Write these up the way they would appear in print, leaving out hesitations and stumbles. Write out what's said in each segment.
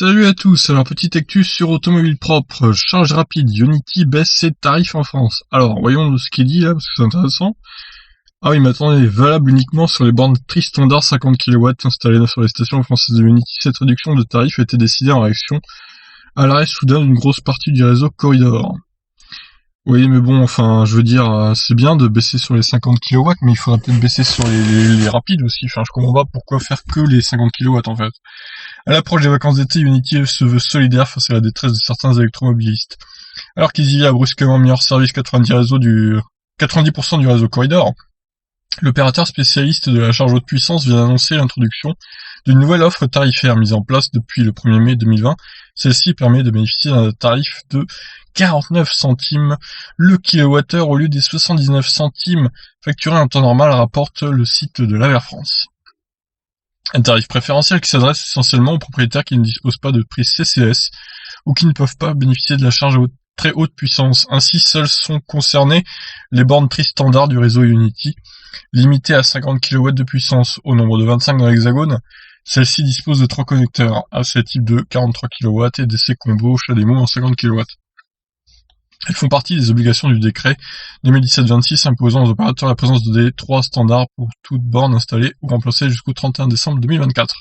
Salut à tous, alors petite actu sur Automobile Propre, charge rapide, Ionity baisse ses tarifs en France. Alors, voyons ce qu'il dit là, parce que c'est intéressant. Ah oui, mais attendez, valable uniquement sur les bornes tri-standard 50 kW installées sur les stations françaises de Ionity. Cette réduction de tarif a été décidée en réaction à l'arrêt soudain d'une grosse partie du réseau Corridor. Oui, mais bon, enfin, je veux dire, c'est bien de baisser sur les 50 kW, mais il faudrait peut-être baisser sur les rapides aussi. Enfin, je comprends pas pourquoi faire que les 50 kW en fait. À l'approche des vacances d'été, Ionity se veut solidaire face à la détresse de certains électromobilistes. Alors qu'ils y a brusquement mis hors service 90% du réseau Corridor, l'opérateur spécialiste de la charge haute puissance vient d'annoncer l'introduction d'une nouvelle offre tarifaire mise en place depuis le 1er mai 2020. Celle-ci permet de bénéficier d'un tarif de 49 centimes le kilowattheure au lieu des 79 centimes facturés en temps normal, rapporte le site de l'Aver France. Un tarif préférentiel qui s'adresse essentiellement aux propriétaires qui ne disposent pas de prise CCS ou qui ne peuvent pas bénéficier de la charge à très haute puissance. Ainsi, seules sont concernées les bornes tri-standard du réseau Ionity, limitées à 50 kW de puissance au nombre de 25 dans l'hexagone. Celles-ci disposent de 3 connecteurs AC type 2, 43 kW et DC combo CHAdeMO en 50 kW. Elles font partie des obligations du décret 2017-26 imposant aux opérateurs la présence de D3 standards pour toute borne installée ou remplacée jusqu'au 31 décembre 2024.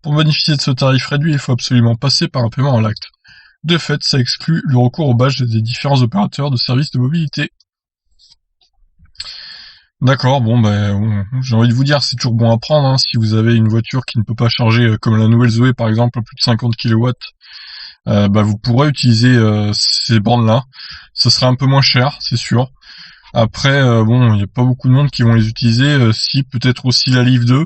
Pour bénéficier de ce tarif réduit, il faut absolument passer par un paiement à l'acte. De fait, ça exclut le recours au badge des différents opérateurs de services de mobilité. D'accord, bon, j'ai envie de vous dire, c'est toujours bon à prendre, hein, si vous avez une voiture qui ne peut pas charger, comme la nouvelle Zoé par exemple, à plus de 50 kW, vous pourrez utiliser ces bornes-là. Ça sera un peu moins cher, c'est sûr. Après, il n'y a pas beaucoup de monde qui vont les utiliser. Si peut-être aussi la Leaf 2,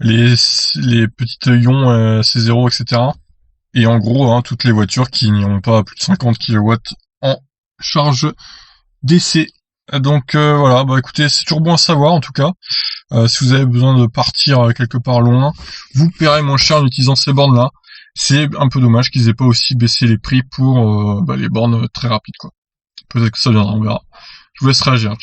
les petites Ion C0, etc. Et en gros, toutes les voitures qui n'ont pas plus de 50 kW en charge DC. Donc voilà, écoutez, c'est toujours bon à savoir en tout cas. Si vous avez besoin de partir quelque part loin, vous paierez moins cher en utilisant ces bornes-là. C'est un peu dommage qu'ils aient pas aussi baissé les prix pour les bornes très rapides, quoi. Peut-être que ça viendra, on verra. Je vous laisse réagir.